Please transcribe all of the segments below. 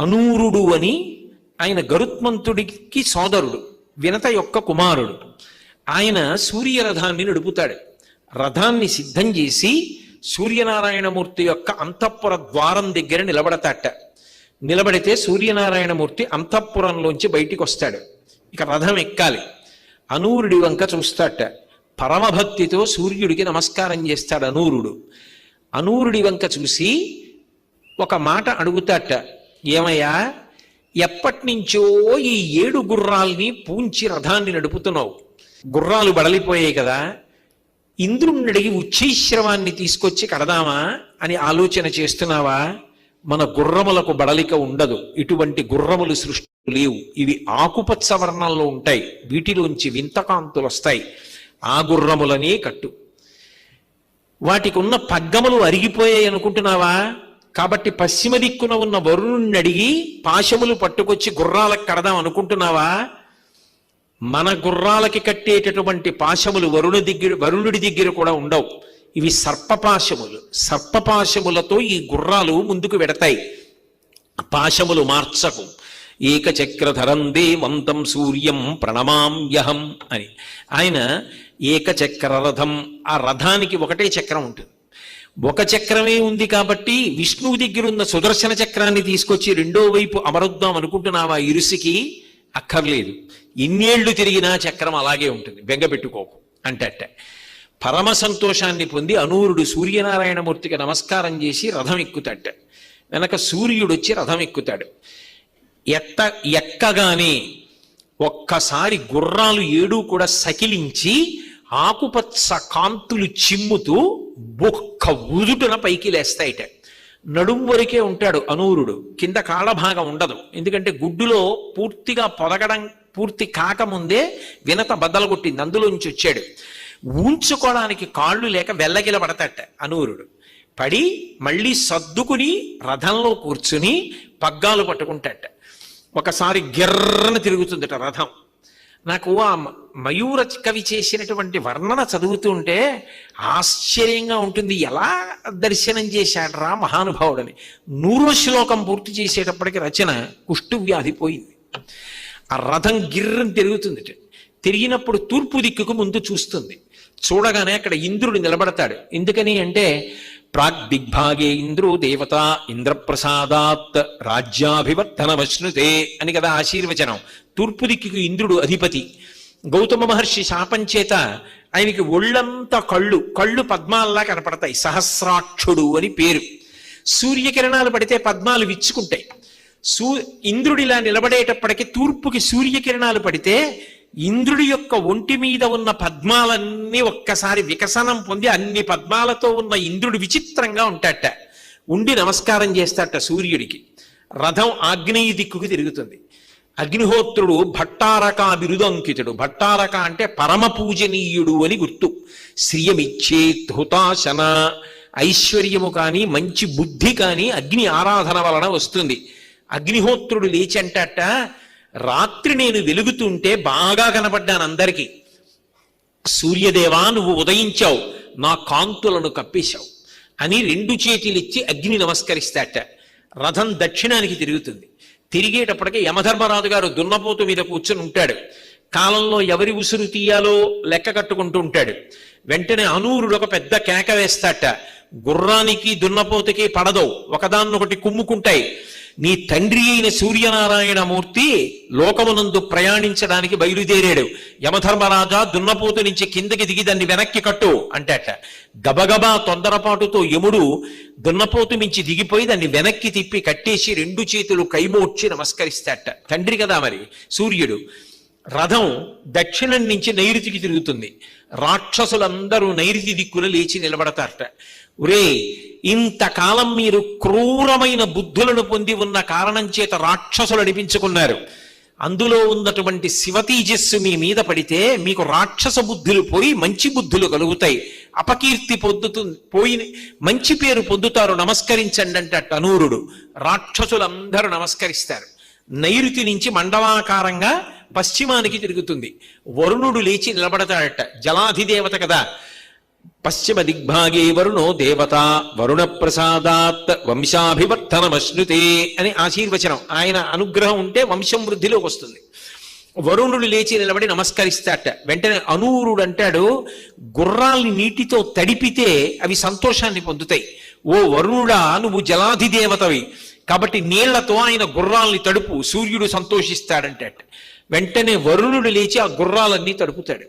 అనూరుడు అని ఆయన గరుత్మంతుడికి సోదరుడు, వినత యొక్క కుమారుడు. ఆయన సూర్యరథాన్ని నడుపుతాడు. రథాన్ని సిద్ధం చేసి సూర్యనారాయణమూర్తి యొక్క అంతఃపుర ద్వారం దగ్గర నిలబడతాట. నిలబడితే సూర్యనారాయణమూర్తి అంతఃపురంలోంచి బయటికి వస్తాడు. ఇక రథం ఎక్కాలి. అనూరుడి వంక చూస్తాట. పరమభక్తితో సూర్యుడికి నమస్కారం చేస్తాడు అనూరుడు. అనూరుడి వంక చూసి ఒక మాట అడుగుతాట, ఏమయ్యా, ఎప్పటి నుంచో ఈ 7 గుర్రాల్ని పూంచి రథాన్ని నడుపుతున్నావు, గుర్రాలు బడలిపోయాయి కదా, ఇంద్రుణ్ణి అడిగి ఉచ్చైశ్రవాన్ని తీసుకొచ్చి కడదామా అని ఆలోచన చేస్తున్నావా? మన గుర్రములకు బడలిక ఉండదు, ఇటువంటి గుర్రములు సృష్టి లేవు, ఇవి ఆకుపచ్చ వర్ణంలో ఉంటాయి, వీటిలోంచి వింతకాంతులు వస్తాయి, ఆ గుర్రములనే కట్టు. వాటికి ఉన్న పగ్గములు అరిగిపోయాయి అనుకుంటున్నావా? కాబట్టి పశ్చిమ దిక్కున ఉన్న వరుణుణ్ణి అడిగి పాశములు పట్టుకొచ్చి గుర్రాలకు కడదాం అనుకుంటున్నావా? మన గుర్రాలకి కట్టేటటువంటి పాశములు వరుణుడి దగ్గర కూడా ఉండవు. ఇవి సర్పపాశములు. సర్పపాశములతో ఈ గుర్రాలు ముందుకు వెడతాయి. పాశములు మార్చకు. ఏకచక్రధరం దేవంతం సూర్యం ప్రణమామ్యహం అని ఆయన ఏకచక్ర రథం. ఆ రథానికి ఒకటే చక్రం ఉంటుంది. ఒక చక్రమే ఉంది కాబట్టి విష్ణువు దగ్గర ఉన్న సుదర్శన చక్రాన్ని తీసుకొచ్చి రెండో వైపు అమరుద్దాం అనుకుంటున్నావా? ఇరుసికి అక్కర్లేదు, ఇన్నేళ్లు తిరిగినా చక్రం అలాగే ఉంటుంది, బెంగపెట్టుకోకు అంటట. పరమ సంతోషాన్ని పొంది అనూరుడు సూర్యనారాయణమూర్తికి నమస్కారం చేసి రథం ఎక్కుతాట. వెనక సూర్యుడు వచ్చి రథం ఎక్కుతాడు. ఎక్కగానే ఒక్కసారి గుర్రాలు 7 కూడా సకిలించి ఆకుపచ్చ కాంతులు చిమ్ముతూ బొక్క ఉదుటున పైకి లేస్తాయిట. నడుం వరకే ఉంటాడు అనూరుడు, కింద కాళ్ళభాగం ఉండదు. ఎందుకంటే గుడ్డులో పూర్తిగా పొదగడం పూర్తి కాకముందే వినత బద్దలు కొట్టింది, అందులోంచి వచ్చాడు. ఊంచుకోవడానికి కాళ్ళు లేక వెల్లగిల పడతాట అనూరుడు. పడి మళ్ళీ సర్దుకుని రథంలో కూర్చుని పగ్గాలు పట్టుకుంటాట. ఒకసారి గిర్రన తిరుగుతుందట రథం. నాకు ఆ మయూర కవి చేసినటువంటి వర్ణన చదువుతుంటే ఆశ్చర్యంగా ఉంటుంది. ఎలా దర్శనం చేశాడ్రా మహానుభావుడని. 100వ శ్లోకం పూర్తి చేసేటప్పటికి రచన కుష్ఠవ్యాధి పోయింది. ఆ రథం గిర్రని తిరుగుతుంది. తిరిగినప్పుడు తూర్పు దిక్కుకు ముందు చూస్తుంది. చూడగానే అక్కడ ఇంద్రుడు నిలబడతాడు. ఎందుకని అంటే ప్రాగ్దిగ్భాగే ఇంద్రో దేవత ఇంద్రప్రసాదాత్ రాజ్యాభివర్ధనమశ్నుతే అని కదా ఆశీర్వచనం. తూర్పు దిక్కుకు ఇంద్రుడు అధిపతి. గౌతమ మహర్షి శాపం చేత ఆయనకి ఒళ్ళంతా కళ్ళు పద్మాల్లా కనపడతాయి. సహస్రాక్షుడు అని పేరు. సూర్యకిరణాలు పడితే పద్మాలు విచ్చుకుంటాయి. ఇంద్రుడిలా నిలబడేటప్పటికి తూర్పుకి సూర్యకిరణాలు పడితే ఇంద్రుడి యొక్క ఒంటి మీద ఉన్న పద్మాలన్నీ ఒక్కసారి వికసనం పొంది అన్ని పద్మాలతో ఉన్న ఇంద్రుడు విచిత్రంగా ఉంటాట. ఉండి నమస్కారం చేస్తాట సూర్యుడికి. రథం ఆగ్నేయ దిక్కుకు తిరుగుతుంది. అగ్నిహోత్రుడు భట్టారక బిరుదంకితుడు. భట్టారక అంటే పరమ పూజనీయుడు అని గుర్తు. శ్రియమిచ్చే హుతాశన, ఐశ్వర్యము కానీ మంచి బుద్ధి కానీ అగ్ని ఆరాధన వలన వస్తుంది. అగ్నిహోత్రుడు లేచంటట, రాత్రి నేను వెలుగుతుంటే బాగా కనపడ్డాను అందరికీ. సూర్యదేవా, నువ్వు ఉదయించావు, నా కాంతులను కప్పేశావు అని 2 చేతులిచ్చి అగ్ని నమస్కరిస్తాట. రథం దక్షిణానికి తిరుగుతుంది. తిరిగేటప్పటికి యమధర్మరాజు గారు దున్నపోతు మీద కూర్చుని ఉంటాడు. కాలంలో ఎవరి ఉసురు తీయాలో లెక్క కట్టుకుంటూ ఉంటాడు. వెంటనే అనూరుడు ఒక పెద్ద కేక వేస్తాట. గుర్రానికి దున్నపోతుకి పడదో, ఒకదాన్నొకటి కుమ్ముకుంటాయి. నీ తండ్రి అయిన సూర్యనారాయణమూర్తి లోకమునందు ప్రయాణించడానికి బయలుదేరాడు. యమధర్మరాజా, దున్నపోతు నుంచి కిందకి దిగి దాన్ని వెనక్కి కట్టు అంటాట. గబగబా తొందరపాటుతో యముడు దున్నపోతు నుంచి దిగిపోయి దాన్ని వెనక్కి తిప్పి కట్టేసి 2 చేతులు కైమోడ్చి నమస్కరిస్తాట. తండ్రి కదా మరి సూర్యుడు. రథం దక్షిణం నుంచి నైరుతికి తిరుగుతుంది. రాక్షసులందరూ నైరుతి దిక్కున లేచి నిలబడతారట. ఒరే, ఇంతకాలం మీరు క్రూరమైన బుద్ధులను పొంది ఉన్న కారణం చేత రాక్షసులు అనిపించుకున్నారు. అందులో ఉన్నటువంటి శివతేజస్సు మీ మీద పడితే మీకు రాక్షస బుద్ధులు పోయి మంచి బుద్ధులు కలుగుతాయి. అపకీర్తి పోయి మంచి పేరు పొందుతారు, నమస్కరించండి అంటే అనూరుడు. రాక్షసులందరూ నమస్కరిస్తారు. నైరుతి నుంచి మండలాకారంగా పశ్చిమానికి తిరుగుతుంది. వరుణుడు లేచి నిలబడతాడట. జలాధిదేవత కదా, పశ్చిమ దిగ్భాగే వరుణో దేవత వరుణ ప్రసాదాత్ వంశాభివర్ధనమశ్నుతే అని ఆశీర్వచనం. ఆయన అనుగ్రహం ఉంటే వంశం వృద్ధిలోకి వస్తుంది. వరుణుడు లేచి నిలబడి నమస్కరిస్తాట. వెంటనే అనూరుడు అంటాడు, గుర్రాల్ని నీటితో తడిపితే అవి సంతోషాన్ని పొందుతాయి. ఓ వరుణుడా, నువ్వు జలాధిదేవతవి కాబట్టి నీళ్లతో ఆయన గుర్రాల్ని తడుపు, సూర్యుడు సంతోషిస్తాడంటాట. వెంటనే వరుణుడు లేచి ఆ గుర్రాలన్నీ తడుపుతాడు.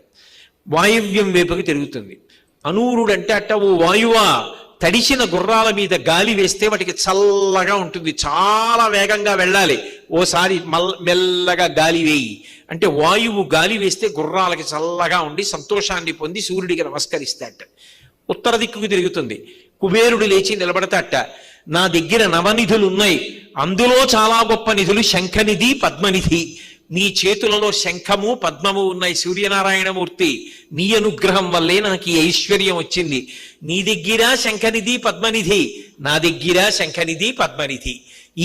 వాయువ్యం వైపుకి తిరుగుతుంది. అనూరుడు అంటే అట్ట, ఓ వాయువా, తడిసిన గుర్రాల మీద గాలి వేస్తే వాటికి చల్లగా ఉంటుంది, చాలా వేగంగా వెళ్ళాలి, ఓసారి మెల్లగా గాలి వేయి అంటే వాయువు గాలి వేస్తే గుర్రాలకి చల్లగా ఉండి సంతోషాన్ని పొంది సూర్యుడికి నమస్కరిస్తాట. ఉత్తర దిక్కుకు తిరుగుతుంది. కుబేరుడు లేచి నిలబడతాట. నా దగ్గర నవనిధులు ఉన్నాయి, అందులో చాలా గొప్ప నిధులు శంఖనిధి పద్మనిధి. నీ చేతులలో శంఖము పద్మము ఉన్నాయి సూర్యనారాయణమూర్తి, నీ అనుగ్రహం వల్లే నాకు ఈ ఐశ్వర్యం వచ్చింది. నీ దగ్గర శంఖనిధి పద్మనిధి, నా దగ్గర శంఖనిధి పద్మనిధి.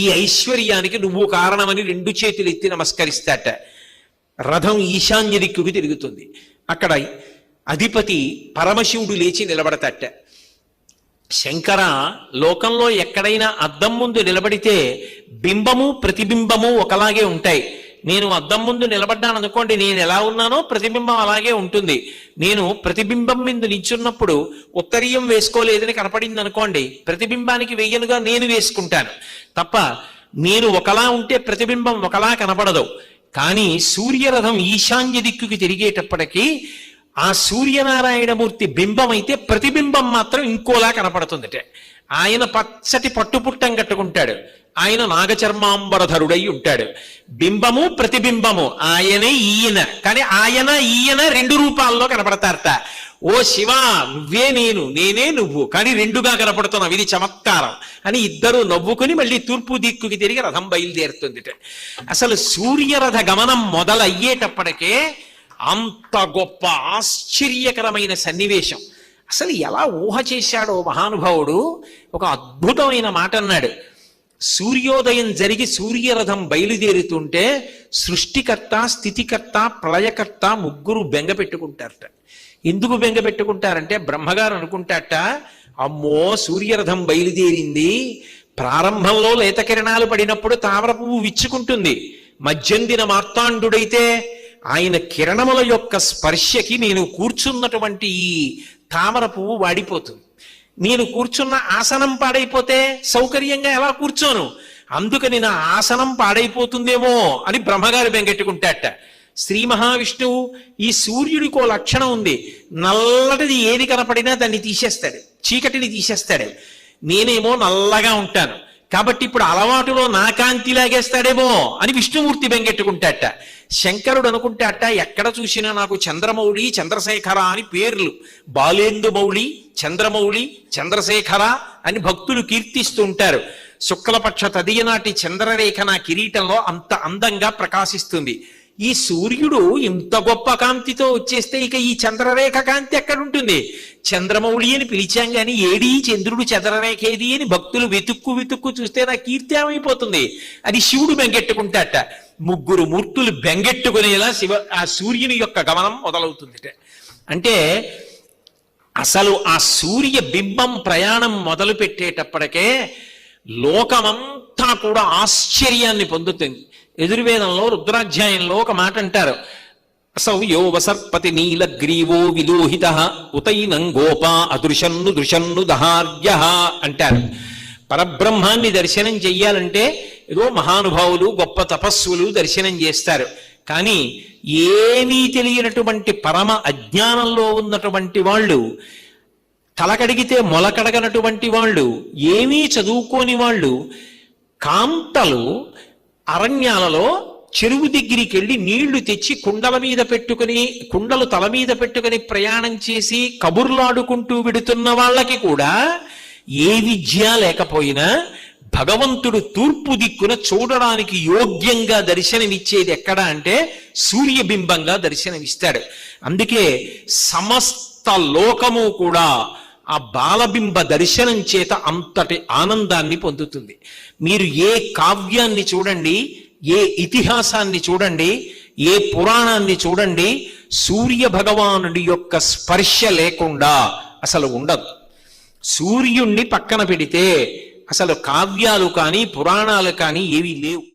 ఈ ఐశ్వర్యానికి నువ్వు కారణమని రెండు చేతులు ఎత్తి నమస్కరిస్తాట. రథం ఈశాన్య దిక్కుకి తిరుగుతుంది. అక్కడ అధిపతి పరమశివుడు లేచి నిలబడతాట. శంకర, లోకంలో ఎక్కడైనా అద్దం ముందు నిలబడితే బింబము ప్రతిబింబము ఒకలాగే ఉంటాయి. నేను అద్దం ముందు నిలబడ్డాను అనుకోండి, నేను ఎలా ఉన్నానో ప్రతిబింబం అలాగే ఉంటుంది. నేను ప్రతిబింబం మీద నిల్చున్నప్పుడు ఉత్తరీయం వేసుకోలేదని కనపడింది అనుకోండి, ప్రతిబింబానికి వెయ్యనుగా నేను వేసుకుంటాను తప్ప నేను ఒకలా ఉంటే ప్రతిబింబం ఒకలా కనపడదు. కానీ సూర్యరథం ఈశాన్య దిక్కుకి తిరిగేటప్పటికీ ఆ సూర్యనారాయణమూర్తి బింబం అయితే ప్రతిబింబం మాత్రం ఇంకోలా కనపడుతుందట. ఆయన పచ్చటి పట్టుపుట్టం కట్టుకుంటాడు, ఆయన నాగచర్మాంబరధరుడై ఉంటాడు. బింబము ప్రతిబింబము ఆయనే ఈయన, కానీ ఆయన ఈయన రెండు రూపాల్లో కనపడతారట. ఓ శివ, నువ్వే నేను, నేనే నువ్వు, కానీ రెండుగా కనపడుతున్నావు, ఇది చమత్కారం అని ఇద్దరు నవ్వుకుని మళ్ళీ తూర్పు దిక్కుకి తిరిగి రథం బయలుదేరుతుంది. అసలు సూర్యరథ గమనం మొదలయ్యేటప్పటికే అంత గొప్ప ఆశ్చర్యకరమైన సన్నివేశం. అసలు ఎలా ఊహ చేశాడో మహానుభావుడు. ఒక అద్భుతమైన మాట అన్నాడు. సూర్యోదయం జరిగి సూర్యరథం బయలుదేరుతుంటే సృష్టికర్త, స్థితికర్త, ప్రళయకర్త ముగ్గురు బెంగ పెట్టుకుంటారట. ఎందుకు బెంగ పెట్టుకుంటారంటే బ్రహ్మగారు అనుకుంటారట, అమ్మో సూర్యరథం బయలుదేరింది, ప్రారంభంలో లేత కిరణాలు పడినప్పుడు తామర పువ్వు విచ్చుకుంటుంది, మధ్యందిన మార్తాండుడైతే ఆయన కిరణముల యొక్క స్పర్శకి నేను కూర్చున్నటువంటి ఈ తామర పువ్వు వాడిపోతుంది, నేను కూర్చున్న ఆసనం పాడైపోతే సౌకర్యంగా ఎలా కూర్చోను, అందుకని నా ఆసనం పాడైపోతుందేమో అని బ్రహ్మగారు బెంగెట్టుకుంటాట. శ్రీ మహావిష్ణువు ఈ సూర్యుడికో లక్షణం ఉంది, నల్లటిది ఏది కనపడినా దాన్ని తీసేస్తాడు, చీకటిని తీసేస్తాడు. నేనేమో నల్లగా ఉంటాను కాబట్టి ఇప్పుడు అలవాటులో నా కాంతి లాగేస్తాడేమో అని విష్ణుమూర్తి బెంగెట్టుకుంటాట. శంకరుడు అనుకుంటాట, ఎక్కడ చూసినా నాకు చంద్రమౌళి, చంద్రశేఖర అని పేర్లు, బాలేందుమౌళి, చంద్రమౌళి, చంద్రశేఖర అని భక్తులు కీర్తిస్తూ ఉంటారు. శుక్లపక్ష తదియనాటి చంద్రరేఖ నా కిరీటంలో అంత అందంగా ప్రకాశిస్తుంది. ఈ సూర్యుడు ఇంత గొప్ప కాంతితో వచ్చేస్తే ఇక ఈ చంద్రరేఖ కాంతి ఎక్కడుంటుంది? చంద్రమౌళి అని పిలిచాం గాని ఏది చంద్రుడు చంద్రరేఖ ఏది అని భక్తులు వెతుక్కు చూస్తే నా కీర్తి ఏమైపోతుంది అని శివుడు బెంగెట్టుకుంటాట. ముగ్గురు మూర్తులు బెంగెట్టుకునేలా ఆ సూర్యుని యొక్క గమనం మొదలవుతుంది. అంటే అసలు ఆ సూర్య బింబం ప్రయాణం మొదలు పెట్టేటప్పటికే లోకమంతా కూడా ఆశ్చర్యాన్ని పొందుతుంది. యజుర్వేదంలో రుద్రాధ్యాయంలో ఒక మాట అంటారు, అసౌయో వసర్పతి నీలగ్రీవో విలోహిత ఉతైనం గోపా అదృశన్ను దృశన్ను దహార్య అంటారు. పరబ్రహ్మాన్ని దర్శనం చెయ్యాలంటే ఏదో మహానుభావులు గొప్ప తపస్సులు దర్శనం చేస్తారు, కానీ ఏమీ తెలియనటువంటి పరమ అజ్ఞానంలో ఉన్నటువంటి వాళ్ళు, తలకడిగితే మొలకడగనటువంటి వాళ్ళు, ఏమీ చదువుకోని వాళ్ళు, కాంతలు అరణ్యాలలో చెరువు దగ్గరికి వెళ్ళి నీళ్లు తెచ్చి కుండలు తల మీద పెట్టుకుని ప్రయాణం చేసి కబుర్లాడుకుంటూ విడుతున్న వాళ్ళకి కూడా ఏ విద్య లేకపోయినా భగవంతుడు తూర్పు దిక్కున చూడడానికి యోగ్యంగా దర్శనమిచ్చేది ఎక్కడ అంటే సూర్యబింబంగా దర్శనమిస్తాడు. అందుకే సమస్త లోకము కూడా ఆ బాలబింబ దర్శనం చేత అంతటి ఆనందాన్ని పొందుతుంది. మీరు ఏ కావ్యాన్ని చూడండి, ఏ ఇతిహాసాన్ని చూడండి, ఏ పురాణాన్ని చూడండి, సూర్య భగవానుడి యొక్క స్పర్శ లేకుండా అసలు ఉండదు. సూర్యుణ్ణి పక్కన పెడితే అసలు కావ్యాలు కానీ పురాణాలు కానీ ఏవీ లేవు.